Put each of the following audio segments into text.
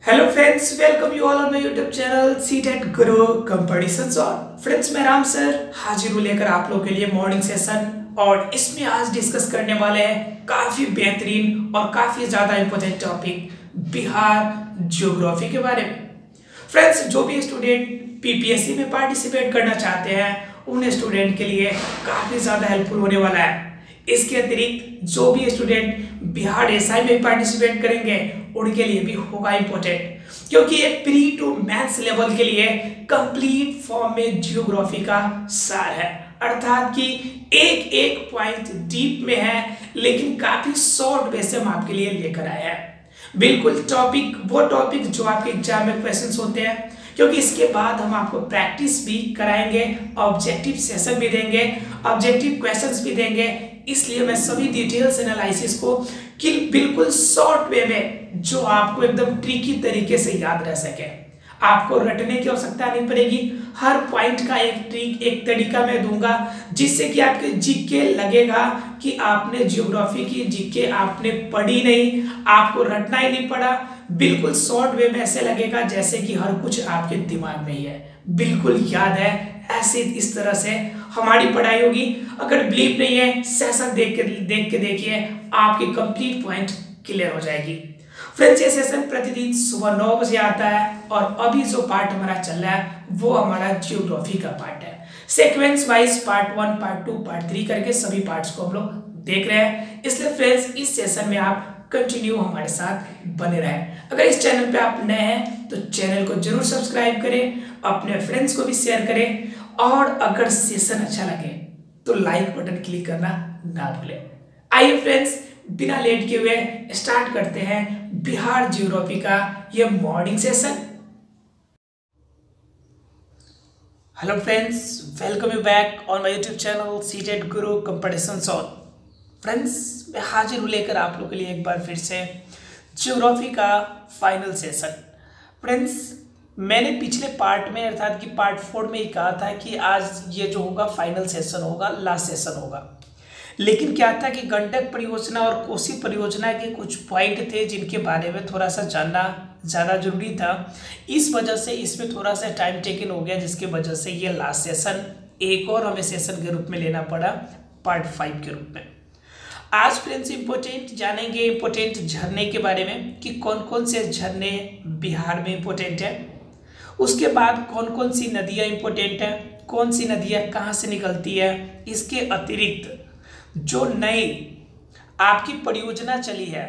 Hello friends, welcome you all on my YouTube channel CTET Guru competition solve. Friends, मैं Ram sir हाजिर हूँ लेकर आप लोगों के लिए मॉर्निंग सेशन। और इसमें आज डिस्कस करने वाले हैं काफ़ी बेहतरीन और काफ़ी ज़्यादा इम्पोर्टेंट टॉपिक बिहार ज्योग्राफी के बारे में। फ्रेंड्स, जो भी स्टूडेंट पीपीएससी में पार्टिसिपेट करना चाहते हैं उन स्टूडेंट के लिए काफ़ी ज़्यादा हेल्पफुल होने वाला है। इसके अतिरिक्त जो भी स्टूडेंट बिहार एसआई में पार्टिसिपेट करेंगे उनके लिए भी होगा इम्पोर्टेंट, क्योंकि ये प्री टू मैथ्स लेवल के लिए कंप्लीट फॉर्म में जियोग्राफी का सार है। अर्थात कि एक एक पॉइंट डीप में है, लेकिन काफी शॉर्ट वे से हम आपके लिए लेकर आए हैं। बिल्कुल वो टॉपिक जो आपके एग्जाम में क्वेश्चंस होते हैं, क्योंकि इसके बाद हम आपको प्रैक्टिस भी कराएंगे, ऑब्जेक्टिव सेशन भी देंगे, ऑब्जेक्टिव क्वेश्चंस भी देंगे। इसलिए मैं सभी डिटेल्स एनालिसिस को कि बिल्कुल शॉर्ट वे में जो आपको एकदम ट्रिकी तरीके से याद रह सके, आपको रटने की आवश्यकता नहीं पड़ेगी। हर पॉइंट का एक ट्रिक, एक तरीका मैं दूंगा, जिससे कि आपके जीके लगेगा कि आपने ज्योग्राफी की जीके आपने पढ़ी नहीं, आपको रटना ही नहीं पड़ा। बिल्कुल शॉर्ट वे में ऐसे लगेगा जैसे कि हर कुछ आपके दिमाग में ही है, बिल्कुल याद है। ऐसे इस तरह से हमारी पढ़ाई होगी। अगर बिलीव नहीं है, सेशन देख के देखिए, आपकी कंप्लीट पॉइंट क्लियर हो जाएगी। फ्रेंड्स, ये सेशन प्रतिदिन सुबह 9 बजे आता है और अभी जो पार्ट हमारा चल रहा है वो हमारा जियोग्राफी का पार्ट है। Sequence wise part 1, part 2, part 3 करके सभी पार्ट्स को हम लोग देख रहे हैं। इसलिए फ्रेंड्स, इस सेशन में आप कंटिन्यू हमारे साथ बने रहें। अगर इस चैनल पे आप नए हैं तो चैनल को जरूर सब्सक्राइब करें, अपने फ्रेंड्स को भी शेयर करें, और अगर सेशन अच्छा लगे तो लाइक बटन क्लिक करना ना भूलें। आइए फ्रेंड्स, बिना लेट किए हुए स्टार्ट करते हैं बिहार ज्योग्राफी का ये morning session. Hello friends, welcome you back on my YouTube channel CTET Guru competition solve. Friends, मैं हाजिर हूँ लेकर आप लोगों के लिए एक बार फिर से ज्योग्राफी का फाइनल सेशन। फ्रेंड्स, मैंने पिछले पार्ट में अर्थात कि पार्ट 4 में ही कहा था कि आज ये जो होगा फाइनल सेशन होगा, लास्ट सेशन होगा। लेकिन क्या था कि गंडक परियोजना और कोसी परियोजना के कुछ पॉइंट थे जिनके बारे में थोड़ा सा जानना ज़्यादा जरूरी था। इस वजह से इसमें थोड़ा सा टाइम टेकन हो गया, जिसके वजह से ये लास्ट सेशन एक और हमें सेशन के रूप में लेना पड़ा, पार्ट 5 के रूप में। आज फ्रेंड्स इम्पोर्टेंट जानेंगे इम्पोर्टेंट झरने के बारे में कि कौन कौन से झरने बिहार में इम्पोर्टेंट है। उसके बाद कौन कौन सी नदियाँ इम्पोर्टेंट है, कौन सी नदियाँ कहाँ से निकलती है। इसके अतिरिक्त जो नई आपकी परियोजना चली है,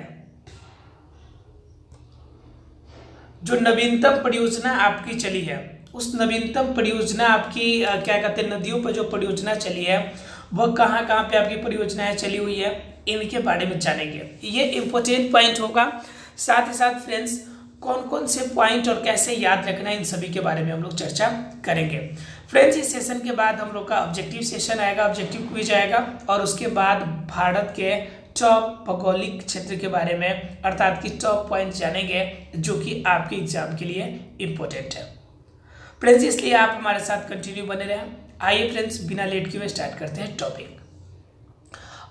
जो नवीनतम परियोजना आपकी चली है, उस नवीनतम परियोजना आपकी क्या कहते हैं, नदियों पर जो परियोजना चली है वह कहाँ कहाँ पे आपकी परियोजनाएं चली हुई है, इनके बारे में जानेंगे। ये इम्पोर्टेंट पॉइंट होगा। साथ ही साथ फ्रेंड्स, कौन कौन से पॉइंट और कैसे याद रखना है, इन सभी के बारे में हम लोग चर्चा करेंगे। फ्रेंड्स, इस सेशन के बाद हम लोग का ऑब्जेक्टिव सेशन आएगा, ऑब्जेक्टिव क्विज आएगा, और उसके बाद भारत के टॉप भौगोलिक क्षेत्र के बारे में अर्थात कि टॉप पॉइंट जानेंगे जो कि आपके एग्जाम के लिए इम्पोर्टेंट है। फ्रेंड्स, इसलिए आप हमारे साथ कंटिन्यू बने रहें। आइए फ्रेंड्स, बिना लेट किए हुए स्टार्ट करते हैं टॉपिक।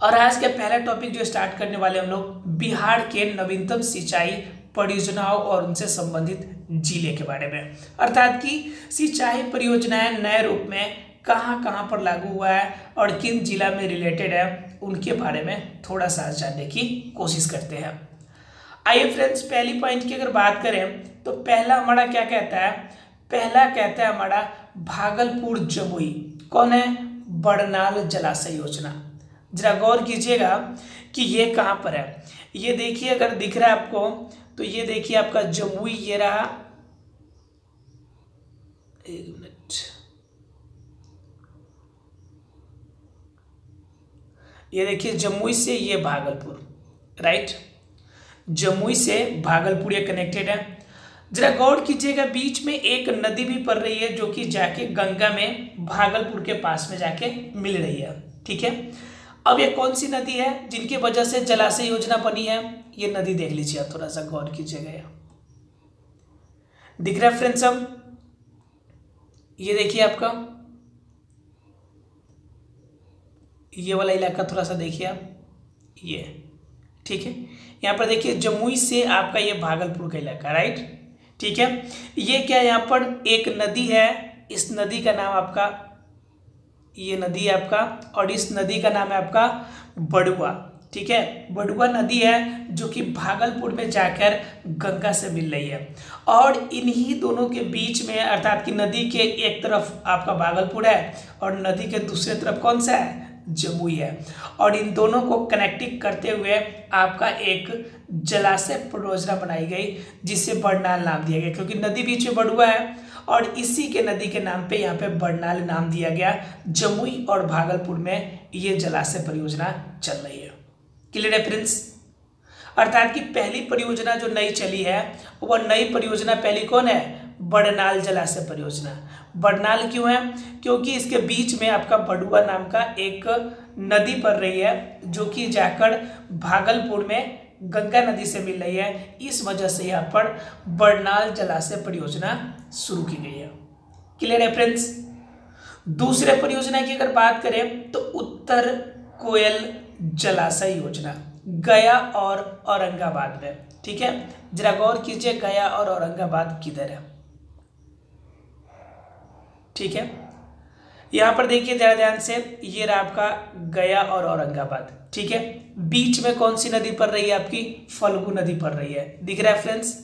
और आज का पहला टॉपिक जो स्टार्ट करने वाले हम लोग बिहार के नवीनतम सिंचाई परियोजनाओं और उनसे संबंधित जिले के बारे में, अर्थात कि सिंचाई परियोजनाएं नए रूप में कहां कहां पर लागू हुआ है और किन जिला में रिलेटेड है, उनके बारे में थोड़ा सा जानने की कोशिश करते हैं। आइए फ्रेंड्स, पहली पॉइंट की अगर बात करें तो पहला हमारा क्या कहता है, पहला कहता है हमारा भागलपुर जमुई। कौन है? बड़नाल जलाशय योजना। जरा गौर कीजिएगा कि ये कहाँ पर है। ये देखिए, अगर दिख रहा है आपको तो ये देखिए आपका जमुई, ये रहा, एक मिनट, ये देखिए जमुई से ये भागलपुर, राइट, जमुई से भागलपुर ये कनेक्टेड है। जरा गौर कीजिएगा, बीच में एक नदी भी पड़ रही है जो कि जाके गंगा में भागलपुर के पास में जाके मिल रही है। ठीक है, अब ये कौन सी नदी है जिनकी वजह से जलाशय योजना बनी है, ये नदी देख लीजिए आप, थोड़ा सा गौर कीजिएगा। दिख रहा है फ्रेंड्स? अब ये देखिए आपका ये वाला इलाका, थोड़ा सा देखिए आप, ये ठीक है। यहाँ पर देखिए जमुई से आपका ये भागलपुर का इलाका, राइट, ठीक है। ये क्या यहाँ पर एक नदी है, इस नदी का नाम आपका, ये नदी है आपका, और इस नदी का नाम है आपका बड़ुआ। ठीक है, बड़ुआ नदी है जो कि भागलपुर में जाकर गंगा से मिल रही है, और इन्हीं दोनों के बीच में, अर्थात कि नदी के एक तरफ आपका भागलपुर है और नदी के दूसरे तरफ कौन सा है, जमुई है, और इन दोनों को कनेक्टिंग करते हुए आपका एक जलाशय परियोजना बनाई गई जिसे बड़नाल नाम दिया गया, क्योंकि नदी बीच में बड़ुआ है और इसी के नदी के नाम पे यहाँ पे बड़नाल नाम दिया गया। जमुई और भागलपुर में ये जलाशय परियोजना चल रही है। क्लियर है फ्रेंड्स? अर्थात कि पहली परियोजना जो नई चली है वह नई परियोजना पहली कौन है, बड़नाल जलाशय परियोजना। बड़नाल क्यों है, क्योंकि इसके बीच में आपका बड़ुआ नाम का एक नदी पड़ रही है जो कि जाकर भागलपुर में गंगा नदी से मिल रही है, इस वजह से यहाँ पर बड़नाल जलाशय परियोजना शुरू की गई है। क्लियर है फ्रेंड्स? दूसरे परियोजना की अगर बात करें तो उत्तर कोयल जलाशय योजना, गया और औरंगाबाद में। ठीक है, जरा गौर कीजिए, गया और औरंगाबाद किधर है। ठीक है, यहां पर देखिए जरा ध्यान से, ये रहा आपका गया और औरंगाबाद। ठीक है, बीच में कौन सी नदी पड़ रही है आपकी, फल्गु नदी पड़ रही है। दिख रहा है फ्रेंड्स,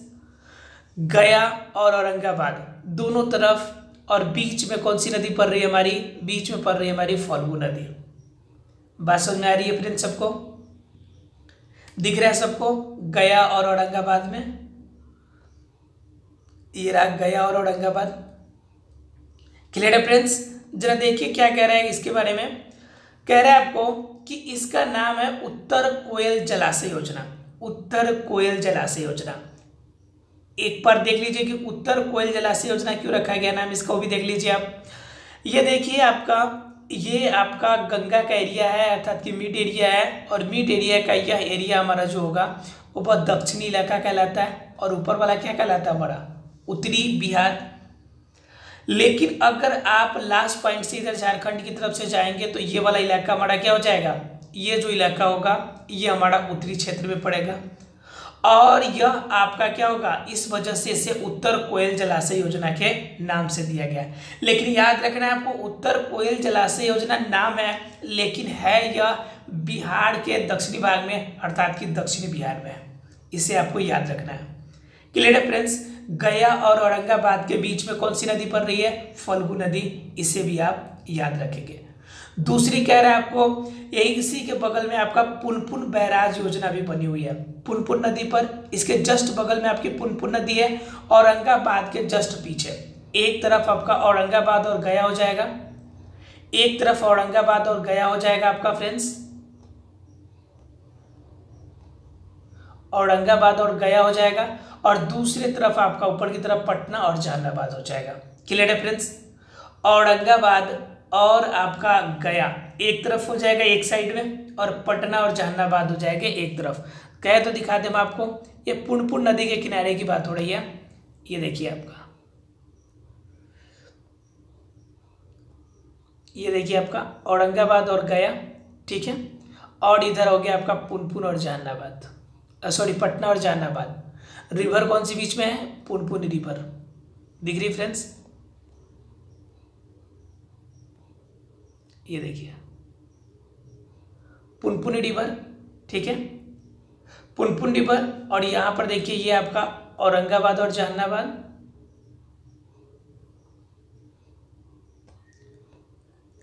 गया और औरंगाबाद दोनों तरफ, और बीच में कौन सी नदी पड़ रही है हमारी, बीच में पड़ रही है हमारी फल्गु नदी। बात समझ में आ रही है फ्रेंड्स सबको? दिख रहा है सबको, गया और औरंगाबाद में, ये रहा गया और औरंगाबाद। क्लियर है फ्रेंड्स? जरा देखिए क्या कह रहा है इसके बारे में। कह रहा है आपको कि इसका नाम है उत्तर कोयल जलाशय योजना। उत्तर कोयल जलाशय योजना, एक बार देख लीजिए कि उत्तर कोयल जलाशय योजना क्यों रखा गया नाम इसका, वो भी देख लीजिए आप। ये देखिए आपका, ये आपका गंगा का एरिया है, अर्थात कि मिड एरिया है, और मिड एरिया का यह एरिया हमारा जो होगा वो बहुत दक्षिणी इलाका कहलाता है, और ऊपर वाला क्या कहलाता है हमारा, उत्तरी बिहार। लेकिन अगर आप लास्ट पॉइंट से इधर झारखंड की तरफ से जाएंगे तो ये वाला इलाका हमारा क्या हो जाएगा, ये जो इलाका होगा ये हमारा उत्तरी क्षेत्र में पड़ेगा, और यह आपका क्या होगा, इस वजह से इसे उत्तर कोयल जलाशय योजना के नाम से दिया गया। लेकिन याद रखना है आपको, उत्तर कोयल जलाशय योजना नाम है, लेकिन है यह बिहार के दक्षिणी भाग में, अर्थात कि दक्षिणी बिहार में है। इसे आपको याद रखना है। क्लियर है फ्रेंड्स? गया और औरंगाबाद के बीच में कौन सी नदी पड़ रही है, फल्गु नदी, इसे भी आप याद रखेंगे। दूसरी कह रहा है आपको, यही इसी के बगल में आपका पुनपुन बैराज योजना भी बनी हुई है, पुनपुन नदी पर। इसके जस्ट बगल में आपकी पुनपुन नदी है, औरंगाबाद के जस्ट पीछे। एक तरफ आपका औरंगाबाद और गया हो जाएगा, एक तरफ औरंगाबाद और गया हो जाएगा आपका फ्रेंड्स, औरंगाबाद और गया हो जाएगा, और दूसरी तरफ आपका ऊपर की तरफ पटना और जहानाबाद हो जाएगा। क्लियर है फ्रेंड्स? औरंगाबाद और आपका गया एक तरफ हो जाएगा एक साइड में, और पटना और जहानाबाद हो जाएंगे एक तरफ। कहे तो दिखा दें मैं आपको, ये पुनपुन नदी के किनारे की बात हो रही है। ये देखिए आपका, ये देखिए आपका औरंगाबाद और गया। ठीक है, और इधर हो गया आपका पुनपुन और जहानाबाद, सॉरी पटना और जहानाबाद। रिवर कौन सी बीच में है, पुनपुन रिवर। दिख रही फ्रेंड्स? ये देखिए पुनपुन रिवर। ठीक है, पुनपुन रिवर, और यहां पर देखिए ये आपका औरंगाबाद और जहानाबाद।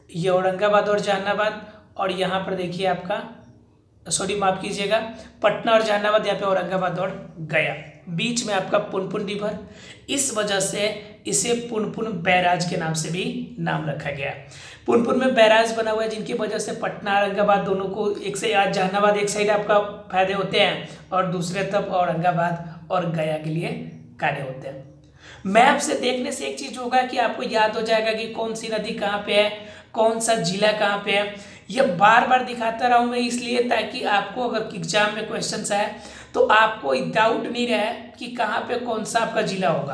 ये औरंगाबाद और जहानाबाद, और यहां पर देखिए आपका, सॉरी माफ कीजिएगा, पटना और जहानाबाद, यहाँ पे औरंगाबाद और गया, बीच में आपका पुनपुन रिवर। इस वजह से इसे पुनपुन बैराज के नाम से भी नाम रखा गया। पुनपुन में बैराज बना हुआ है, जिनकी वजह से पटना औरंगाबाद दोनों को एक से आज जहानाबाद एक साइड आपका फायदे होते हैं, और दूसरे तरफ औरंगाबाद और गया के लिए कार्य होते हैं। मैप से देखने से एक चीज होगा कि आपको याद हो जाएगा कि कौन सी नदी कहाँ पे है, कौन सा जिला कहाँ पे है। यह बार बार दिखाता रहा हूँ मैं इसलिए, ताकि आपको अगर एग्जाम में क्वेश्चन आए तो आपको डाउट नहीं रहे कि कहाँ पे कौन सा आपका जिला होगा।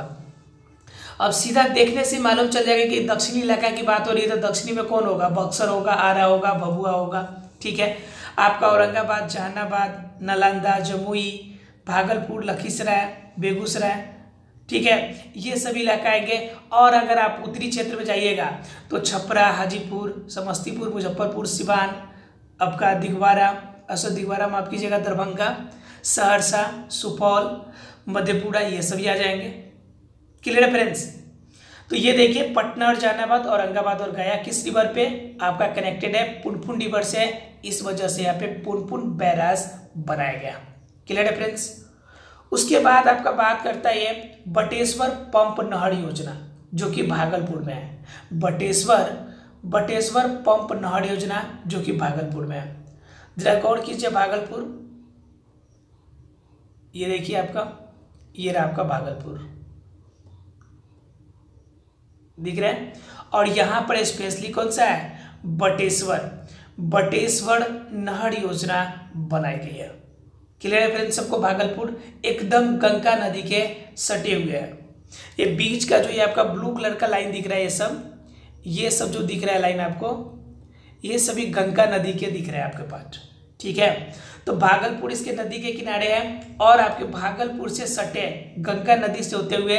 अब सीधा देखने से मालूम चल जाएगा कि दक्षिणी इलाका की बात हो रही है तो दक्षिणी में कौन होगा, बक्सर होगा, आरा होगा, भभुआ होगा। ठीक है, आपका औरंगाबाद, जहानाबाद, नालंदा, जमुई, भागलपुर, लखीसराय, बेगूसराय। ठीक है, ये सभी इलाका आएंगे। और अगर आप उत्तरी क्षेत्र में जाइएगा तो छपरा, हाजीपुर, समस्तीपुर, मुजफ्फरपुर, सिवान, आपका दिघवारा माफ कीजिएगा, दरभंगा, सहरसा, सुपौल, मधेपुरा, ये सभी आ जाएंगे। क्लियर है फ्रेंड्स। तो ये देखिए पटना और जहानाबाद, औरंगाबाद और गया किस रिवर पे आपका कनेक्टेड है, पुनपुन रिवर से, इस वजह से यहाँ पे पुनपुन बैराज बनाया गया। क्लियर है फ्रेंड्स। उसके बाद आपका बात करता है ये बटेश्वर पंप नहर योजना जो कि भागलपुर में है। बटेश्वर पंप नहर योजना जो कि भागलपुर में है। जरा गौर कीजिए, भागलपुर, ये देखिए आपका, ये रहा आपका भागलपुर, दिख रहा है। और यहाँ पर स्पेशली कौन सा है, बटेश्वर नहर योजना बनाई गई है। क्लियर है फ्रेंड्स सबको। भागलपुर एकदम गंगा नदी के सटे हुए है। ये बीच का जो ये आपका ब्लू कलर का लाइन दिख रहा है, ये सब जो दिख रहा है लाइन आपको, ये सभी गंगा नदी के दिख रहे हैं आपके पास। ठीक है, तो भागलपुर इसके नदी के किनारे है। और आपके भागलपुर से सटे गंगा नदी से होते हुए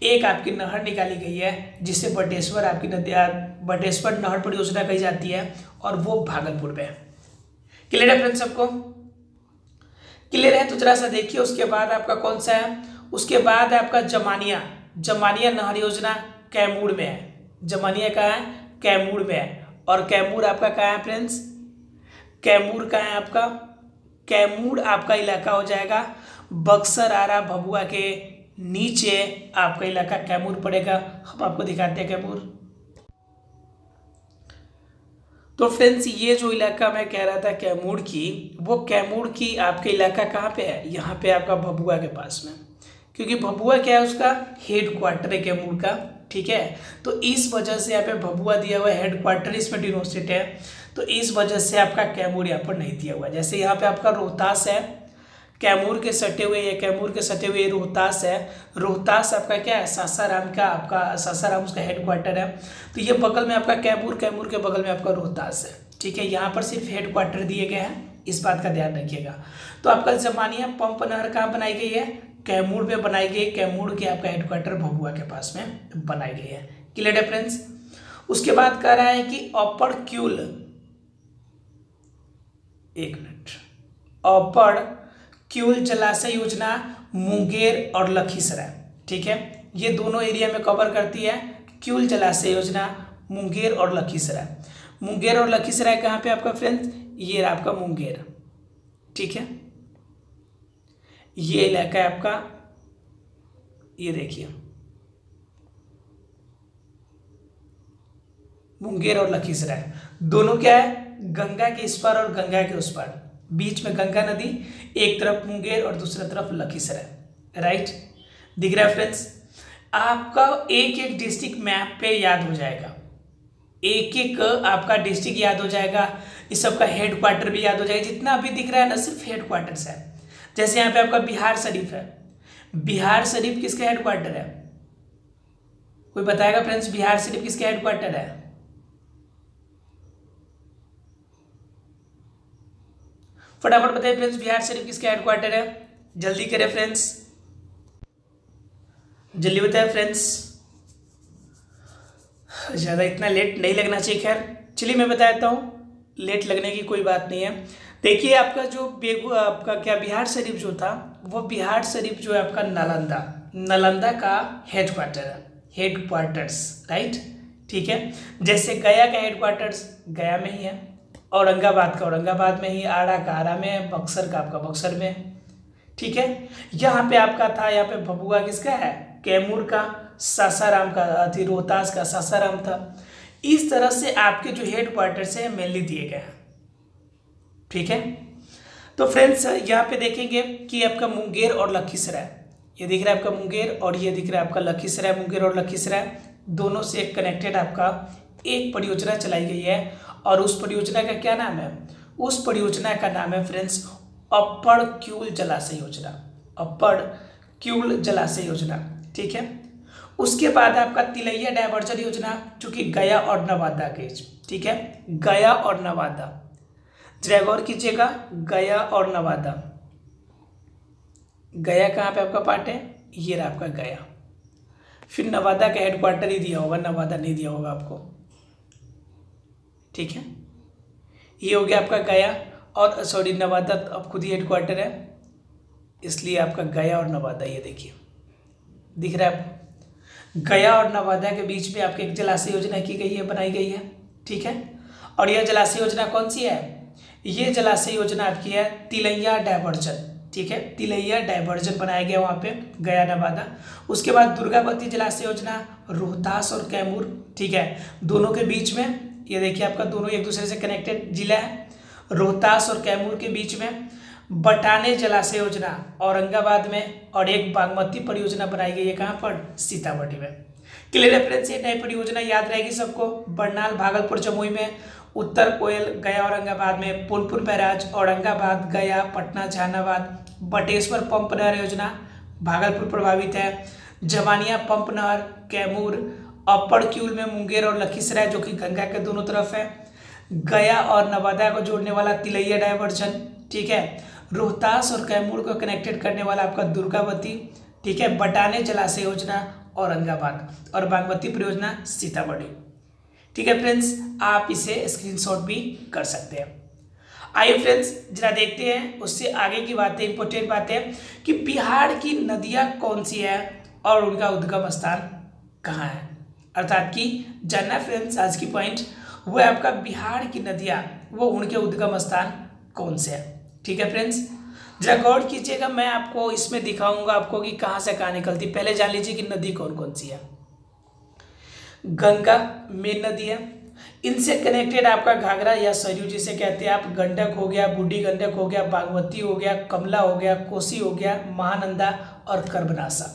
एक आपकी नहर निकाली गई है जिसे बटेश्वर आपकी नदी, बटेश्वर नहर परियोजना कही जाती है, और वो भागलपुर में है। क्लियर है फ्रेंड्स सबको। क्लियर है, तो जरा सा देखिए। उसके बाद आपका कौन सा है, उसके बाद आपका जमानिया नहर योजना कैमूर में है। जमानिया कहाँ है, कैमूर में है। और कैमूर आपका कहाँ है फ्रेंड्स, कैमूर कहाँ है आपका, कैमूर आपका इलाका हो जाएगा बक्सर, आरा, भभुआ के नीचे आपका इलाका कैमूर पड़ेगा। हम आपको दिखाते हैं कैमूर। तो फ्रेंड्स ये जो इलाका मैं कह रहा था कैमूर की, वो कैमूर की आपके इलाका कहाँ पे है, यहाँ पे आपका भभुआ के पास में, क्योंकि भभुआ क्या है, उसका हेड क्वार्टर है कैमूर का। ठीक है, तो इस वजह से यहाँ पे भभुआ दिया हुआ है, हेड क्वार्टर इसमें डिनोस्टेट है, तो इस वजह से आपका कैमूर यहाँ पर नहीं दिया हुआ। जैसे यहाँ पे आपका रोहतास है, कैमूर के सटे हुए, ये कैमूर के सटे हुए रोहतास है। रोहतास आपका क्या है, सासाराम का, आपका सासाराम उसका हेड क्वार्टर है। तो ये बगल में आपका कैमूर, कैमूर के बगल में आपका रोहतास है। ठीक है, यहाँ पर सिर्फ हेड क्वार्टर दिए गए हैं, इस बात का ध्यान रखिएगा। तो आपका जमानिया पंप नहर कहाँ बनाई गई है, कैमूर में बनाई गई। कैमूर के आपका हेड क्वार्टर भभुआ के पास में बनाई गई है। क्लियर है फ्रेंड्स। उसके बाद कह रहा है कि अपर क्यूल, एक मिनट, अपर क्यूल जलाशय योजना मुंगेर और लखीसराय। ठीक है, ये दोनों एरिया में कवर करती है क्यूल जलाशय योजना, मुंगेर और लखीसराय। मुंगेर और लखीसराय कहाँ पे आपका फ्रेंड्स, ये आपका मुंगेर। ठीक है, ये इलाका है आपका, ये देखिए मुंगेर और लखीसराय दोनों क्या है, गंगा के इस पार और गंगा के उस पार, बीच में गंगा नदी, एक तरफ मुंगेर और दूसरी तरफ लखीसराय। राइट, दिख रहा है फ्रेंड्स। आपका एक एक डिस्ट्रिक्ट मैप पे याद हो जाएगा, एक एक आपका डिस्ट्रिक्ट याद हो जाएगा, इस सबका हेड क्वार्टर भी याद हो जाएगा। जितना अभी दिख रहा है ना सिर्फ हेड क्वार्टर्स है। जैसे यहाँ पे आपका बिहार शरीफ है, बिहार शरीफ किसका हेड क्वार्टर है, कोई बताएगा फ्रेंड्स, बिहार शरीफ किसका हेड क्वार्टर है, फटाफट बताइए फ्रेंड्स, बिहार शरीफ किसका हेड क्वार्टर है, जल्दी करें फ्रेंड्स, जल्दी बताएं फ्रेंड्स, ज़्यादा इतना लेट नहीं लगना चाहिए। खैर चलिए मैं बता देता हूँ, लेट लगने की कोई बात नहीं है। देखिए आपका जो आपका क्या बिहार शरीफ जो था, वो बिहार शरीफ जो है आपका नालंदा का हेड क्वार्टर है, हेड क्वार्टर्स। राइट, ठीक है, जैसे गया का हेड क्वार्टर्स गया में ही है, औरंगाबाद का औरंगाबाद में ही, आरा का आरा में, बक्सर का आपका बक्सर में। ठीक है, यहाँ पे आपका था, यहाँ पे भभुआ किसका है, कैमूर का, सासाराम का, रोहतास का सासाराम था। इस तरह से आपके जो हेड क्वार्टर्स है मेनली दिए गए हैं। ठीक है, तो फ्रेंड्स यहाँ पे देखेंगे कि आपका मुंगेर और लखीसराय, ये दिख रहा है आपका मुंगेर और ये दिख रहा है आपका लखीसराय। मुंगेर और लखीसराय दोनों से कनेक्टेड आपका एक परियोजना चलाई गई है, और उस परियोजना का क्या नाम है, उस परियोजना का नाम है फ्रेंड्स अपर क्यूल जलाशय योजना, अपर क्यूल जलाशय योजना। ठीक है, उसके बाद आपका तिलैया डायवर्जन योजना जो कि गया और नवादा के, ठीक है, गया और नवादा, जरा गौर कीजिएगा, गया और नवादा। गया कहाँ पे आपका पार्ट है, ये रहा आपका गया। फिर नवादा का हेडक्वार्टर ही दिया होगा, नवादा नहीं दिया होगा आपको, ठीक है। ये हो गया आपका गया और सॉरी नवादा अब खुद ही हेडक्वार्टर है, इसलिए आपका गया और नवादा, ये देखिए दिख रहा है आपको, गया और नवादा के बीच में आपकी एक जलाशय योजना की गई है, बनाई गई है, ठीक है। और यह जलाशय योजना कौन सी है? ये जलाशय योजना आपकी है तिलैया डायवर्जन, ठीक है। तिलैया डायवर्जन बनाया गया वहाँ पे गया नवादा। उसके बाद दुर्गावती जलाशय योजना रोहतास और कैमूर, ठीक है, दोनों के बीच में, ये देखिए आपका दोनों एक दूसरे से कनेक्टेड जिला है, रोहतास और कैमूर के बीच में। बटाने जलाशय योजना औरंगाबाद में, और एक बागमती परियोजना बनाई गई है कहाँ पर? सीतामढ़ी में। क्लियर है फ्रेंड्स, ये नई परियोजना याद रहेगी सबको। बरनाल भागलपुर जमुई में, उत्तर कोयल गया औरंगाबाद में, पुनपुन बैराज औरंगाबाद गया पटना जहानाबाद, बटेश्वर पंप नहर योजना भागलपुर प्रभावित है, जवानिया पंप नहर कैमूर, अपर क्यूल में मुंगेर और लखीसराय जो कि गंगा के दोनों तरफ है, गया और नवादा को जोड़ने वाला तिलैया डायवर्जन, ठीक है, रोहतास और कैमूर को कनेक्टेड करने वाला आपका दुर्गावती, ठीक है, बटाने जलाशय योजना औरंगाबाद और बागमती परियोजना सीतामढ़ी, ठीक है फ्रेंड्स। आप इसे स्क्रीनशॉट भी कर सकते हैं। आइए फ्रेंड्स जरा देखते हैं उससे आगे की बातें, इंपॉर्टेंट बातें कि बिहार की नदियां कौन सी है और उनका उद्गम स्थान कहाँ है, अर्थात कि जानना फ्रेंड्स आज की पॉइंट वो है आपका बिहार की नदियां वो उनके उद्गम स्थान कौन से है, ठीक है फ्रेंड्स। जरा गौर कीजिएगा, मैं आपको इसमें दिखाऊंगा आपको कि कहाँ से कहाँ निकलती। पहले जान लीजिए कि नदी कौन कौन सी है। गंगा मेन नदी है, इनसे कनेक्टेड आपका घाघरा या सरयू जिसे कहते हैं आप, गंडक हो गया, बूढ़ी गंडक हो गया, बागमती हो गया, कमला हो गया, कोसी हो गया, महानंदा और कर्बनासा,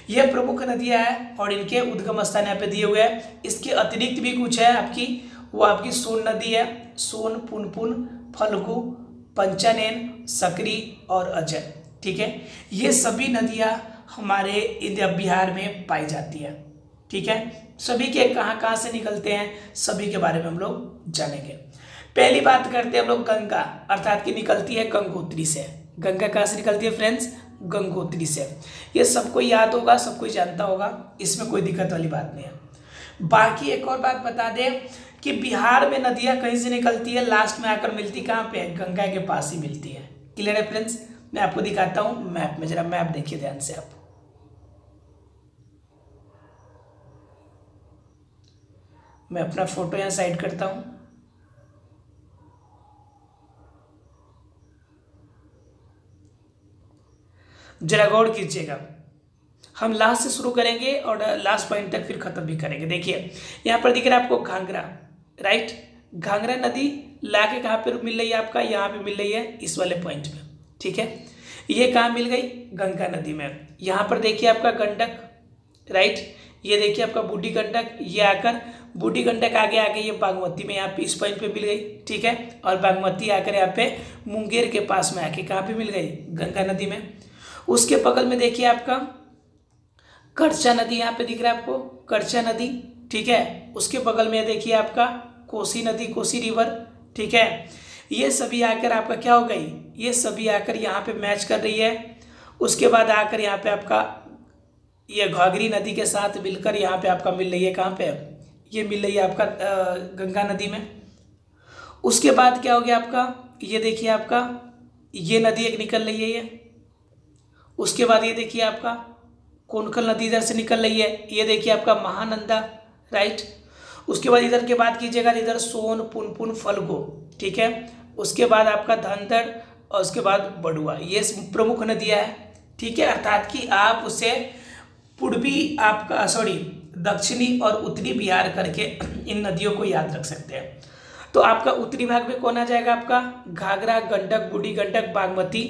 ये प्रमुख नदियां हैं और इनके उद्गम स्थान यहाँ पे दिए हुए हैं। इसके अतिरिक्त भी कुछ है आपकी, वो आपकी सोन नदी है, सोन, पुनपुन, फल्गु, पंचानन, सकरी और अजय, ठीक है। ये सभी नदियां हमारे बिहार में पाई जाती है, ठीक है। सभी के कहाँ कहाँ से निकलते हैं सभी के बारे में हम लोग जानेंगे। पहली बात करते हैं हम लोग गंगा, अर्थात कि निकलती है गंगोत्री से। गंगा कहाँ से निकलती है फ्रेंड्स? गंगोत्री से। ये सबको याद होगा, सब कोई जानता होगा, इसमें कोई दिक्कत वाली बात नहीं है। बाकी एक और बात बता दें कि बिहार में नदियाँ कहीं से निकलती है, लास्ट में आकर मिलती कहाँ पे? गंगा के पास ही मिलती है। क्लियर है फ्रेंड्स? मैं आपको दिखाता हूँ मैप में, जरा मैप देखिए ध्यान से आप। मैं अपना फोटो यहाँ साइड करता हूँ। जरा गौर कीजिएगा, हम लास्ट से शुरू करेंगे और लास्ट पॉइंट तक फिर खत्म भी करेंगे। देखिए यहाँ पर दिख रहा है आपको घाघरा, राइट। घाघरा नदी लाके कहाँ पे मिल रही है आपका? यहाँ पे मिल रही है इस वाले पॉइंट में, ठीक है। ये कहाँ मिल गई? गंगा नदी में। यहाँ पर देखिए आपका गंडक, राइट। ये देखिए आपका बूढ़ी गंडक, ये आकर बूढ़ी गंडक आगे आके ये बागमती में यहाँ पे इस पॉइंट पे मिल गई, ठीक है। और बागमती आकर यहाँ पे मुंगेर के पास में आके कहाँ पे मिल गई? गंगा नदी में। उसके बगल में देखिए आपका करचा नदी, यहाँ पे दिख रहा है आपको करचा नदी, ठीक है। उसके बगल में देखिए आपका कोसी नदी, कोसी रिवर, ठीक है। ये सभी आकर आपका क्या हो गई? ये सभी आकर यहाँ पे मैच कर रही है। उसके बाद आकर यहाँ पे आपका ये घाघरी नदी के साथ मिलकर यहाँ पे आपका मिल रही है कहाँ पे? ये मिल रही है आपका गंगा नदी में। उसके बाद क्या हो गया आपका? ये देखिए आपका ये नदी एक निकल रही है ये। उसके बाद ये देखिए आपका कोनखल नदी इधर से निकल रही है, ये देखिए आपका महानंदा, राइट। उसके बाद इधर की बात कीजिएगा, इधर सोन, पुनपुन, फल्गु, ठीक है। उसके बाद आपका धनधड़ और उसके बाद बड़ुआ, ये प्रमुख नदियाँ हैं, ठीक है। अर्थात कि आप उसे पूर्वी आपका दक्षिणी और उत्तरी बिहार करके इन नदियों को याद रख सकते हैं। तो आपका उत्तरी भाग में कौन आ जाएगा? आपका घाघरा, गंडक, बूढ़ी गंडक, बागमती,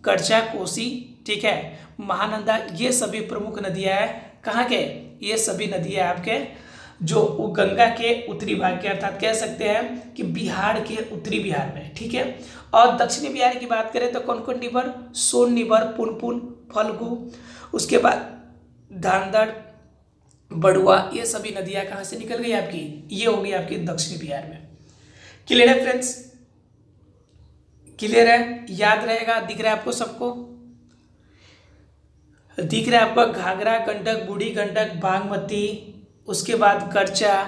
करचा, कोसी, ठीक है, महानंदा, ये सभी प्रमुख नदियां हैं। कहाँ के? ये सभी नदियां आपके जो गंगा के उत्तरी भाग के, अर्थात कह सकते हैं कि बिहार के उत्तरी बिहार में, ठीक है। और दक्षिणी बिहार की बात करें तो कौन कौन रिवर? सोन रिवर, पुनपुन, फल्गु, उसके बाद धनधड़, बड़ुआ, ये सभी नदियां कहाँ से निकल गई आपकी? ये हो गई आपकी दक्षिणी बिहार में। क्लियर है फ्रेंड्स? क्लियर है, याद रहेगा, दिख रहा है आपको सबको? दिख रहा है आपका घाघरा, गंडक, बूढ़ी गंडक, बागमती, उसके बाद करचा,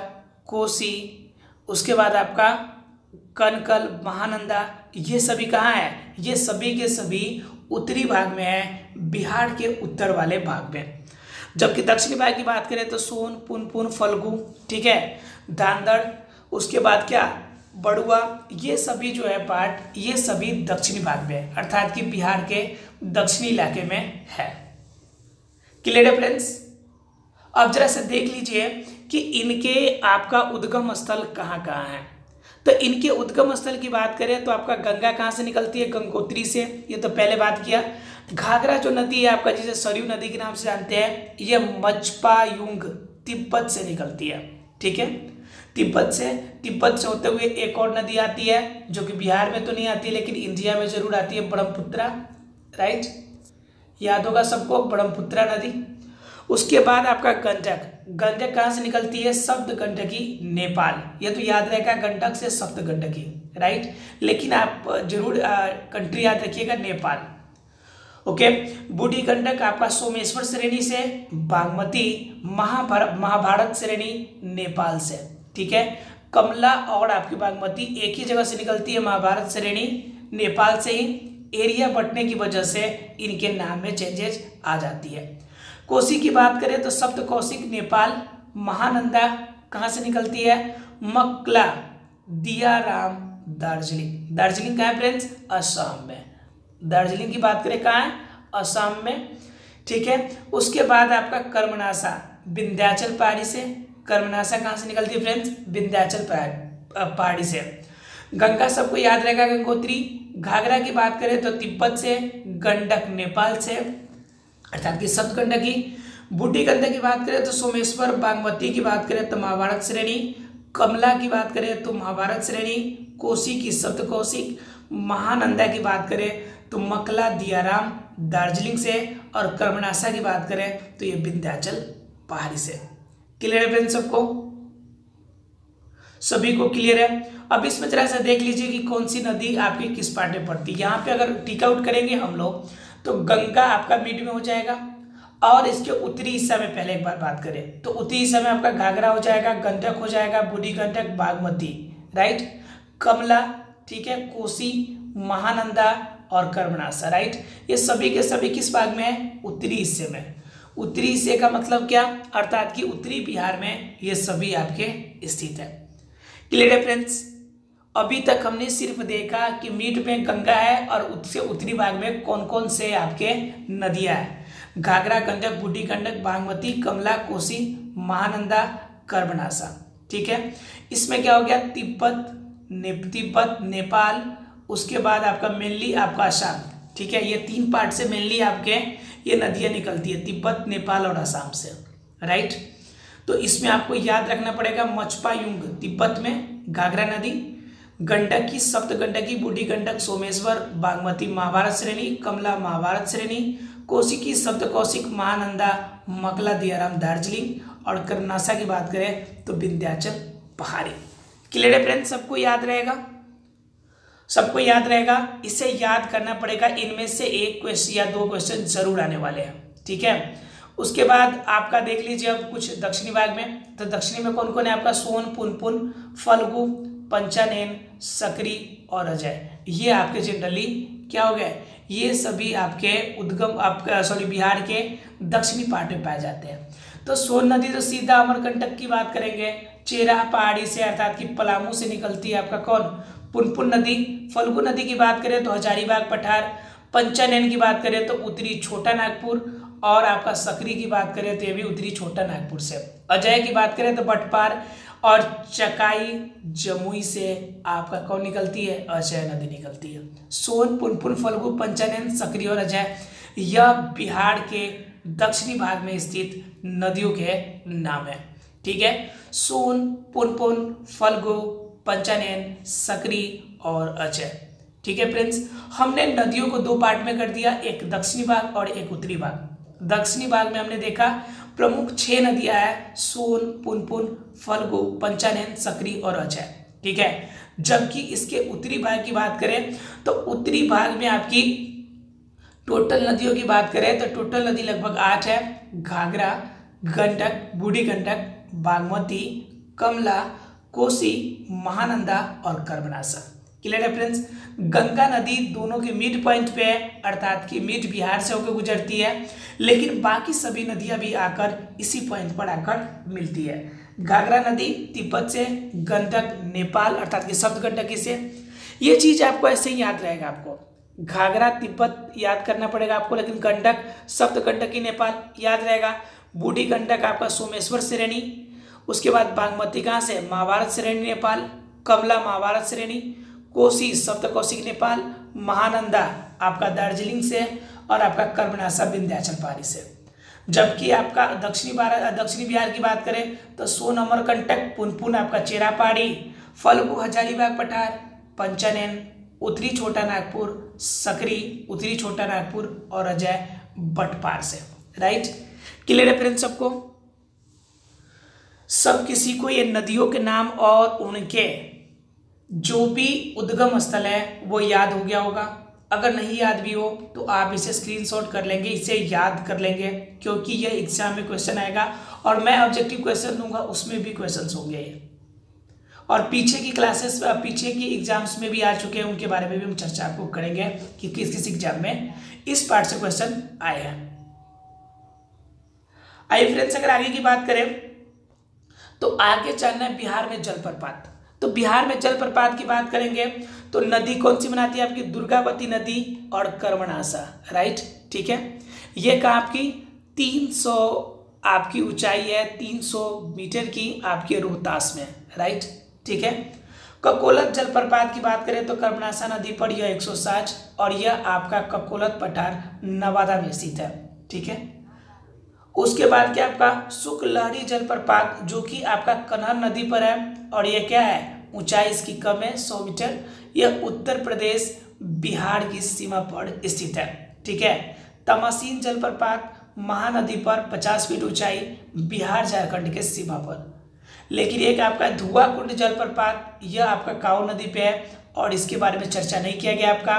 कोसी, उसके बाद आपका कनकल, महानंदा। ये सभी कहाँ है? ये सभी के सभी उत्तरी भाग में है, बिहार के उत्तर वाले भाग में। जबकि दक्षिणी भाग की बात करें तो सोन, पुनपुन, फल्गु, ठीक है, दांदड़, उसके बाद क्या बड़ुआ, ये सभी जो है पार्ट ये सभी दक्षिणी भाग में है, अर्थात कि बिहार के दक्षिणी इलाके में है। क्लियर है फ्रेंड्स? अब जरा से देख लीजिए कि इनके आपका उद्गम स्थल कहाँ कहाँ है। तो इनके उद्गम स्थल की बात करें तो आपका गंगा कहाँ से निकलती है? गंगोत्री से, ये तो पहले बात किया। घाघरा जो नदी है आपका, जिसे सरयू नदी के नाम से जानते हैं, ये मचपायुंग तिब्बत से निकलती है, ठीक है, तिब्बत से होते हुए एक और नदी आती है जो कि बिहार में तो नहीं आती लेकिन इंडिया में जरूर आती है, ब्रह्मपुत्रा, राइट, याद होगा सबको, ब्रह्मपुत्रा नदी। उसके बाद आपका गंडक कहाँ से निकलती है? सप्त गंडकी, नेपाल, ये तो याद रहेगा, गंडक से सप्त गंडकी, राइट, लेकिन आप जरूर कंट्री याद रखिएगा, नेपाल। ओके, बूढ़ी गंडक आपका सोमेश्वर श्रेणी से, बागमती महाभारत श्रेणी नेपाल से, ठीक है, कमला और आपकी बागमती एक ही जगह से निकलती है, महाभारत श्रेणी नेपाल से ही, एरिया बढ़ने की वजह से इनके नाम में चेंजेस आ जाती है। कोसी की बात करें तो सप्त कौशिक नेपाल, महानंदा कहाँ से निकलती है? मकला, दियाराम, दार्जिलिंग कहाँ है फ्रेंड्स? असम में। दार्जिलिंग की बात करें कहाँ है? असम में, ठीक है। उसके बाद आपका कर्मनाशा, विंध्याचल पहाड़ी से, कर्मनाशा कहाँ से निकलती है फ्रेंड्स? विंध्याचल पहाड़ी से। गंगा सबको याद रहेगा, गंगोत्री। घाघरा की बात करें तो तिब्बत से, गंडक नेपाल से, अर्थात कि सप्त गंडकी। बूढ़ी गंडक की बात करें तो सोमेश्वर, बागमती की बात करें तो महाभारत श्रेणी, कमला की बात करें तो महाभारत श्रेणी, कोसी की सप्त कौशिक, महानंदा की बात करें तो मकला, दियाराम, दार्जिलिंग से, और कर्मनाशा की बात करें तो ये विंध्याचल पहाड़ी से। क्लियर है फ्रेंड्स सबको? सभी को क्लियर है? अब इसमें जरा सा देख लीजिए कि कौन सी नदी आपकी किस पार्ट में पड़ती है। यहाँ पे अगर टिक आउट करेंगे हम लोग तो गंगा आपका मिड में हो जाएगा, और इसके उत्तरी हिस्सा में पहले एक बार बात करें तो उत्तरी हिस्सा में आपका घाघरा हो जाएगा, गंडक हो जाएगा, बूढ़ी गंडक, बागमती, राइट, कमला, ठीक है, कोसी, महानंदा और कर्मनाशा, राइट। ये सभी के सभी किस भाग में है? उत्तरी हिस्से में। उत्तरी हिस्से का मतलब क्या? अर्थात कि उत्तरी बिहार में ये सभी आपके स्थित है। क्लियर है फ्रेंड्स? अभी तक हमने सिर्फ देखा कि मिड में गंगा है और उससे उत्तरी भाग में कौन कौन से आपके नदियां हैं। घाघरा, गंडक, बूढ़ी गंडक, बागमती, कमला, कोसी, महानंदा, कर्मनाशा, ठीक है। इसमें क्या हो गया? तिब्बत, नेपाल, उसके बाद आपका मेनली आपका असम, ठीक है। ये तीन पार्ट से मेनली आपके ये नदियां निकलती है, तिब्बत, नेपाल और असम से, राइट। तो इसमें आपको याद रखना पड़ेगा, मचपायुंग तिब्बत में घाघरा नदी, गंडकी, सप्त गंडकी, बूढ़ी गंडक, सोमेश्वर, बागमती महाभारत श्रेणी, कमला महाभारत श्रेणी, कोसी की सप्त कौशिक, महानंदा, मकला, दियाराम, दार्जिलिंग, और कर्मनाशा की बात करें तो विंध्याचल पहाड़ी। क्लियर है फ्रेंड्स? सबको याद रहेगा? सबको याद रहेगा? इसे याद करना पड़ेगा, इनमें से एक क्वेश्चन या दो क्वेश्चन जरूर आने वाले हैं, ठीक है। उसके बाद आपका देख लीजिए अब कुछ दक्षिणी भाग में। तो दक्षिणी में कौन कौन है आपका? सोन, पुनपुन, फल्गु, पंचानन, सकरी और अजय। ये आपके जनरली क्या हो गए? ये सभी आपके उद्गम आपका बिहार के दक्षिणी पार्ट में पाए जाते हैं। तो सोन नदी तो सीधा अमरकंटक की बात करेंगे, चेरा पहाड़ी से अर्थात कि पलामू से निकलती है आपका कौन? पुनपुन नदी। फल्गु नदी की बात करें तो हजारीबाग, पठार। पंचानन की बात करें तो उत्तरी छोटा नागपुर, और आपका सकरी की बात करें तो ये भी उत्तरी छोटा नागपुर से। अजय की बात करें तो बटपार, और चकाई जमुई से आपका कौन निकलती है? अजय नदी निकलती है। सोन, पुनपुन, फल्गु, पंचानन, सकरी और अजय, यह बिहार के दक्षिणी भाग में स्थित नदियों के नाम है, ठीक है। सोन, पुनपुन, फल्गु, पंचानन, सकरी और अजय, ठीक है फ्रेंड्स। हमने नदियों को दो पार्ट में कर दिया, एक दक्षिणी भाग और एक उत्तरी भाग। दक्षिणी भाग में हमने देखा प्रमुख 6 नदियां हैं, सोन, पुनपुन, फल्गु, पंचानन, सकरी और अजय, ठीक है। जबकि इसके उत्तरी भाग की बात करें तो उत्तरी भाग में आपकी टोटल नदियों की बात करें तो टोटल नदी लगभग 8 है। घाघरा, गंडक, बूढ़ी गंडक, बागमती, कमला, कोसी, महानंदा और कर्मनासा। क्लियर है फ्रेंड्स। गंगा नदी दोनों के मिड पॉइंट पे है, अर्थात कि मिड बिहार से होकर गुजरती है, लेकिन बाकी सभी नदियां भी आकर इसी पॉइंट पर आकर मिलती है। घाघरा नदी तिब्बत से, गंडक नेपाल अर्थात कि सप्त गंडकी से। ये चीज आपको ऐसे ही याद रहेगा। आपको घाघरा तिब्बत याद करना पड़ेगा आपको, लेकिन गंडक सप्त गंडकी नेपाल याद रहेगा। बूढ़ी गंडक आपका सोमेश्वर श्रेणी, उसके बाद बागमती कहाँ से, महाभारत श्रेणी नेपाल, कमला महाभारत श्रेणी, कोसी सप्त कौशिक नेपाल, महानंदा आपका दार्जिलिंग से और आपका कर्मनासा विंध्याचल पहाड़ी से। जबकि आपका दक्षिणी बिहार की बात करें तो सोन अमरकंटक, पुनपुन आपका चेरा पहाड़ी, फल्गु हजारीबाग पठार, पंचानन, उत्तरी छोटा नागपुर, सकरी उत्तरी छोटा नागपुर और अजय बटपार से। राइट, क्लियर है फ्रेंड्स सबको। सब किसी को ये नदियों के नाम और उनके जो भी उद्गम स्थल है वो याद हो गया होगा। अगर नहीं याद भी हो तो आप इसे स्क्रीनशॉट कर लेंगे, इसे याद कर लेंगे, क्योंकि यह एग्जाम में क्वेश्चन आएगा और मैं ऑब्जेक्टिव क्वेश्चन दूंगा, उसमें भी क्वेश्चंस होंगे ये। और पीछे की क्लासेस, पीछे की एग्जाम्स में भी आ चुके हैं, उनके बारे में भी हम चर्चा आपको करेंगे कि किस किस एग्जाम में इस पार्ट से क्वेश्चन आए हैं। आइए फ्रेंड्स, अगर आगे की बात करें तो आगे चलना है बिहार में जलप्रपात। तो बिहार में जलप्रपात की बात करेंगे तो नदी कौन सी बनाती है आपकी, दुर्गावती नदी और कर्मनासा। राइट, ठीक है। ये कहा आपकी 300 आपकी ऊंचाई है, 300 मीटर की आपके रोहतास में। राइट, ठीक है। ककोलत जलप्रपात की बात करें तो कर्मनासा नदी पर यह 160 और यह आपका ककोलत पठार नवादा में स्थित है। ठीक है। उसके बाद क्या आपका शुक्लहरी जलप्रपात जो कि आपका कन्हार नदी पर है और यह क्या है, ऊंचाई इसकी कम है 100 मीटर। यह उत्तर प्रदेश बिहार की सीमा पर स्थित है। ठीक है। तमासीन जलप्रपात महानदी पर 50 फीट ऊंचाई, बिहार झारखंड के सीमा पर। लेकिन एक आपका धुआं कुंड जलप्रपात, यह आपका काऊ नदी पे है और इसके बारे में चर्चा नहीं किया गया। आपका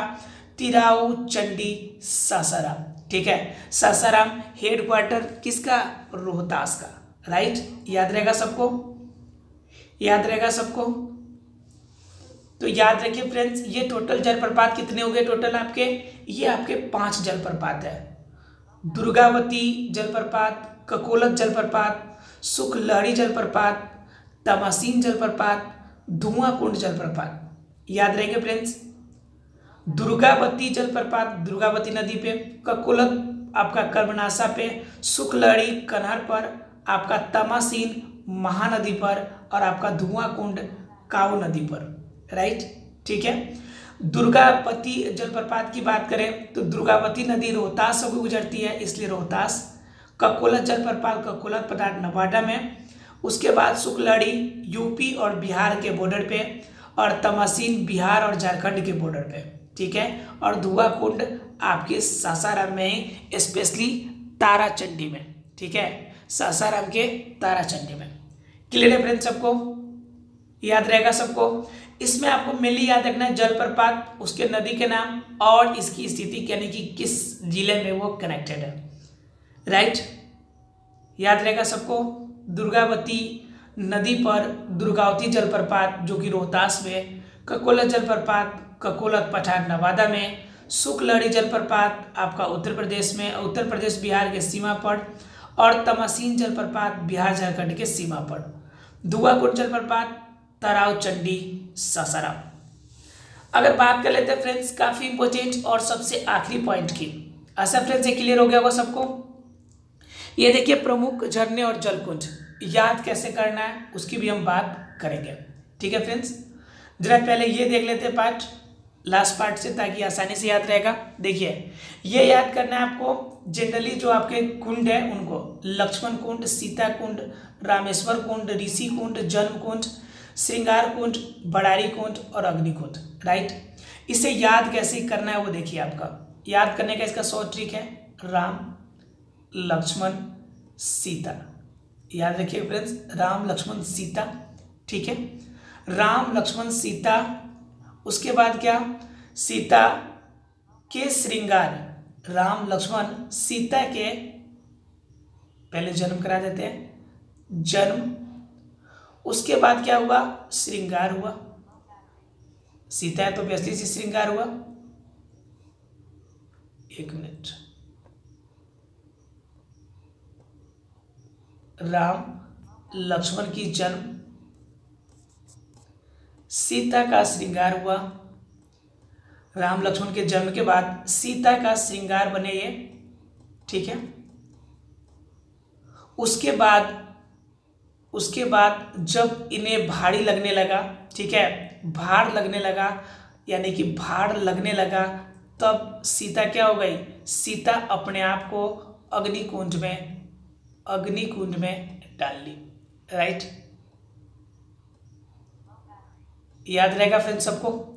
तिराऊ चंडी सासाराम। ठीक है। सासाराम हेडक्वार्टर किसका, रोहतास का। राइट, याद रहेगा सबको, याद रहेगा सबको। तो याद रखिए फ्रेंड्स, ये टोटल जलप्रपात कितने हो गए टोटल आपके, ये आपके 5 जलप्रपात है। दुर्गावती जलप्रपात, ककोलत जलप्रपात, शुक्लहरी जलप्रपात, तमासीन जलप्रपात, धुआं कुंड जलप्रपात। याद रहेंगे फ्रेंड्स। दुर्गावती जलप्रपात दुर्गावती नदी पे, ककोलत आपका कर्मनासा पे, शुक्लहरी कन्हार पर, आपका तमासीन महानदी पर और आपका धुआं कुंड काऊ नदी पर। राइट, ठीक है। दुर्गावती जलप्रपात की बात करें तो दुर्गावती नदी रोहतास से गुजरती है, इसलिए रोहतास। ककोलत जलप्रपात ककोलत पठार नवादा में। उसके बाद शुक्लहरी यूपी और बिहार के बॉर्डर पे और तमासीन बिहार और झारखंड के बॉर्डर पे। ठीक है। और धुआं कुंड आपके सासाराम में, स्पेशली ताराचंडी में। ठीक है, सासाराम के ताराचंडी में। क्लियर है फ्रेंड्स सबको, याद रहेगा सबको। इसमें आपको मेनली याद रखना है जलप्रपात, उसके नदी के नाम और इसकी स्थिति, यानी कि किस जिले में वो कनेक्टेड है। राइट, याद रहेगा सबको। दुर्गावती नदी पर दुर्गावती जलप्रपात जो कि रोहतास में, ककोलत जलप्रपात ककोलत पठार नवादा में, शुक्लहरी जलप्रपात आपका उत्तर प्रदेश में, उत्तर प्रदेश बिहार के सीमा पर, और तमासीन जलप्रपात बिहार झारखंड के सीमा पर। धुआं कुंड जलप्रपात ताराव चंडी सासाराम। अगर बात कर लेते हैं फ्रेंड्स काफी इंपॉर्टेंट और सबसे आखिरी पॉइंट की, ऐसा फ्रेंड्स ये क्लियर हो गया होगा सबको। ये देखिए प्रमुख झरने और जलकुंड याद कैसे करना है उसकी भी हम बात करेंगे। ठीक है फ्रेंड्स, जरा पहले ये देख लेते हैं पार्ट, लास्ट पार्ट से, ताकि आसानी से याद रहेगा। देखिए ये याद करना है आपको, जनरली जो आपके कुंड है उनको, लक्ष्मण कुंड, सीता कुंड, रामेश्वर कुंड, ऋषि कुंड, जन्म कुंड, श्रृंगार कुंड, बड़ारी कुंड और अग्नि कुंड। राइट, इसे याद कैसे करना है वो देखिए। आपका याद करने का इसका शॉर्ट ट्रिक है, राम लक्ष्मण सीता। याद रखिए फ्रेंड्स, राम लक्ष्मण सीता। ठीक है, राम लक्ष्मण सीता। उसके बाद क्या, सीता के श्रृंगार, राम लक्ष्मण सीता के पहले जन्म करा देते हैं, जन्म, उसके बाद क्या हुआ, श्रृंगार हुआ। सीता है तो बेसिकली से श्रृंगार हुआ। एक मिनट, राम लक्ष्मण की जन्म, सीता का श्रृंगार हुआ। राम लक्ष्मण के जन्म के बाद सीता का श्रृंगार बने ये, ठीक है। उसके बाद जब इन्हें भारी लगने लगा, ठीक है, भार लगने लगा, यानी कि भार लगने लगा, तब सीता क्या हो गई, सीता अपने आप को अग्निकुंड में डाल ली। राइट, याद रहेगा फ्रेंड्स सबको।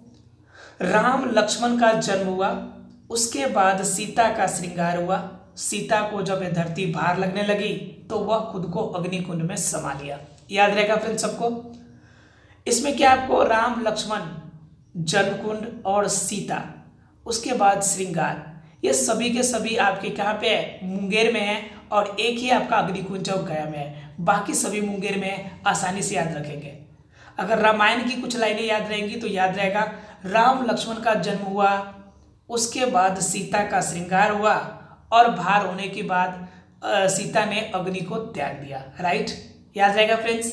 राम लक्ष्मण का जन्म हुआ, उसके बाद सीता का श्रृंगार हुआ। सीता को जब ये धरती भार लगने लगी तो वह खुद को अग्निकुंड में समा लिया। याद रहेगा फ्रेंड्स सबको। इसमें क्या आपको राम लक्ष्मण, जन्मकुंड और सीता, उसके बाद श्रृंगार, ये सभी के सभी आपके कहाँ पे है, मुंगेर में है, और एक ही आपका अग्निकुंड जो गया में है, बाकी सभी मुंगेर में है। आसानी से याद रखेंगे। अगर रामायण की कुछ लाइनें याद रहेंगी तो याद रहेगा, राम लक्ष्मण का जन्म हुआ, उसके बाद सीता का श्रृंगार हुआ, और भार होने के बाद सीता ने अग्नि को त्याग दिया। राइट, याद रहेगा फ्रेंड्स।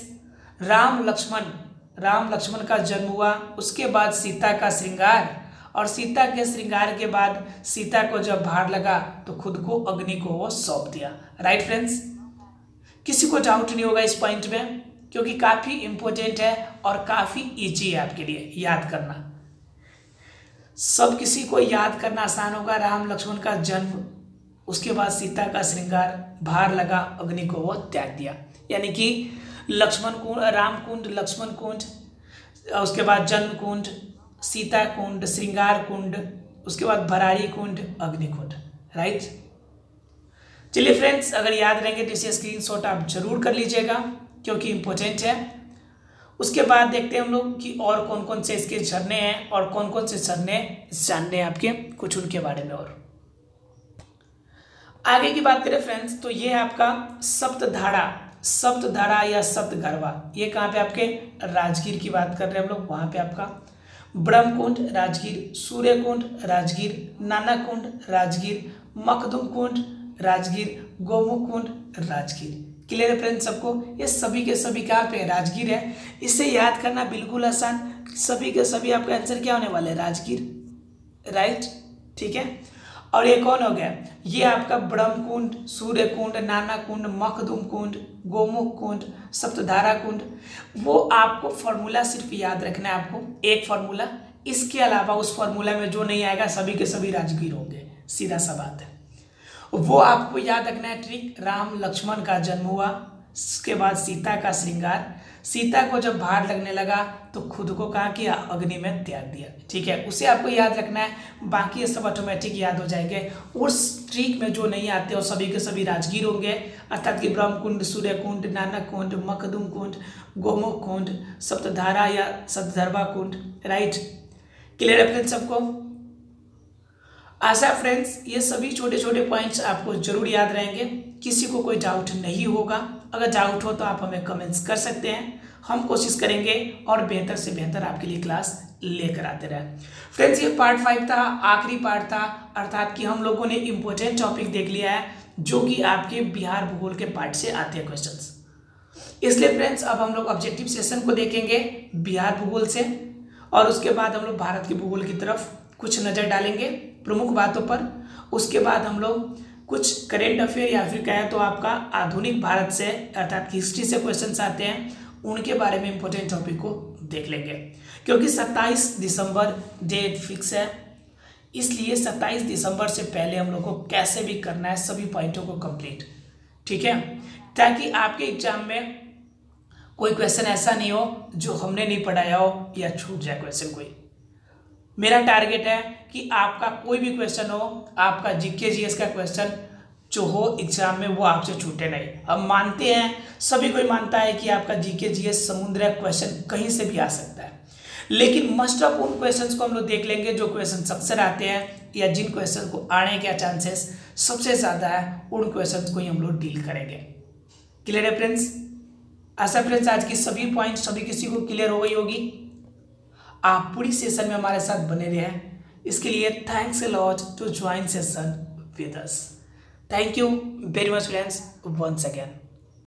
राम लक्ष्मण का जन्म हुआ, उसके बाद सीता का श्रृंगार, और सीता के श्रृंगार के बाद सीता को जब भार लगा तो खुद को अग्नि को वो सौंप दिया। राइट फ्रेंड्स, किसी को डाउट नहीं होगा इस पॉइंट में, क्योंकि काफी इंपॉर्टेंट है और काफी इजी है आपके लिए याद करना। सब किसी को याद करना आसान होगा। राम लक्ष्मण का जन्म, उसके बाद सीता का श्रृंगार, भार लगा, अग्नि को वो त्याग दिया, यानी कि लक्ष्मण कुंड, राम कुंड, लक्ष्मण कुंड, उसके बाद जन्म कुंड, सीता कुंड, श्रृंगार कुंड, उसके बाद भरारी कुंड, अग्नि कुंड। राइट, चलिए फ्रेंड्स, अगर याद रहेंगे तो इसे स्क्रीनशॉट आप जरूर कर लीजिएगा, क्योंकि इंपॉर्टेंट है। उसके बाद देखते हैं हम लोग कि और कौन कौन से इसके झरने हैं और कौन कौन से झरने जानने हैं आपके, कुछ उनके बारे में। और आगे की बात करें फ्रेंड्स, तो ये है आपका सप्तधारा या सप्तगर्भा। ये कहाँ पे आपके, राजगीर की बात कर रहे हैं हम लोग। वहां पे आपका ब्रह्मकुंड राजगीर, सूर्यकुंड राजगीर, नानाकुंड राजगीर, मखदुम कुंड राजगीर, गोमुख कुंड राजगीर। क्लियर है फ्रेंड्स सबको। ये सभी के सभी कहाँ पे, राजगीर है। इसे याद करना बिल्कुल आसान, सभी के सभी आपका आंसर क्या होने वाला है, राजगीर। राइट, ठीक है। और ये कौन हो गया, ये आपका ब्रह्मकुंड, सूर्यकुंड, नानाकुंड, मखदुम कुंड, गोमुख कुंड, सप्तधारा कुंड। वो आपको फॉर्मूला सिर्फ याद रखना है, आपको एक फॉर्मूला। इसके अलावा उस फॉर्मूला में जो नहीं आएगा सभी के सभी राजगीर होंगे, सीधा सा बात है। वो आपको याद रखना है ट्रिक। राम लक्ष्मण का जन्म हुआ, उसके बाद सीता का श्रृंगार, सीता को जब भार लगने लगा तो खुद को कहाँ किया, अग्नि में त्याग दिया। ठीक है, उसे आपको याद रखना है, बाकी ये सब ऑटोमेटिक याद हो जाएंगे। उस ट्रिक में जो नहीं आते वो सभी के सभी राजगीर होंगे, अर्थात कि ब्रह्मकुंड, सूर्यकुंड, नानक कुंड, मखदुम कुंड, गोमुख कुंड, सप्तधारा या सप्तधर्वा कुंड। राइट, क्लियर है फ्रेंड्स सबको। आशा फ्रेंड्स ये सभी छोटे छोटे पॉइंट्स आपको जरूर याद रहेंगे, किसी को कोई डाउट नहीं होगा। अगर डाउट हो तो आप हमें कमेंट्स कर सकते हैं, हम कोशिश करेंगे और बेहतर से बेहतर आपके लिए क्लास लेकर आते रहे। फ्रेंड्स ये पार्ट 5 था, आखिरी पार्ट था, अर्थात कि हम लोगों ने इंपॉर्टेंट टॉपिक देख लिया है जो कि आपके बिहार भूगोल के पार्ट से आते हैं क्वेश्चंस। इसलिए फ्रेंड्स अब हम लोग ऑब्जेक्टिव सेशन को देखेंगे बिहार भूगोल से, और उसके बाद हम लोग भारत के भूगोल की तरफ कुछ नज़र डालेंगे प्रमुख बातों पर। उसके बाद हम लोग कुछ करेंट अफेयर या फिर कहें तो आपका आधुनिक भारत से अर्थात हिस्ट्री से क्वेश्चंस आते हैं, उनके बारे में इंपॉर्टेंट टॉपिक को देख लेंगे। क्योंकि 27 दिसंबर डेट फिक्स है, इसलिए 27 दिसंबर से पहले हम लोग को कैसे भी करना है सभी पॉइंटों को कंप्लीट, ठीक है, ताकि आपके एग्जाम में कोई क्वेश्चन ऐसा नहीं हो जो हमने नहीं पढ़ाया हो या छूट जाए क्वेश्चन कोई। मेरा टारगेट है कि आपका कोई भी क्वेश्चन हो, आपका जीके जीएस का क्वेश्चन जो हो एग्जाम में वो आपसे छूटे नहीं। हम मानते हैं, सभी कोई मानता है कि आपका जीके जीएस समुद्र क्वेश्चन कहीं से भी आ सकता है, लेकिन मस्ट ऑफ उन क्वेश्चंस को हम लोग देख लेंगे जो क्वेश्चन अक्सर आते हैं या जिन क्वेश्चन को आने के चांसेस सबसे ज़्यादा है, उन क्वेश्चंस को ही हम लोग डील करेंगे। क्लियर है फ्रेंड्स? ऐसा फ्रेंड्स आज की सभी पॉइंट सभी किसी को क्लियर हो गई होगी। आप पूरी सेशन में हमारे साथ बने रहे हैं, इसके लिए thanks a lot to join session with us. Thank you very much friends once again.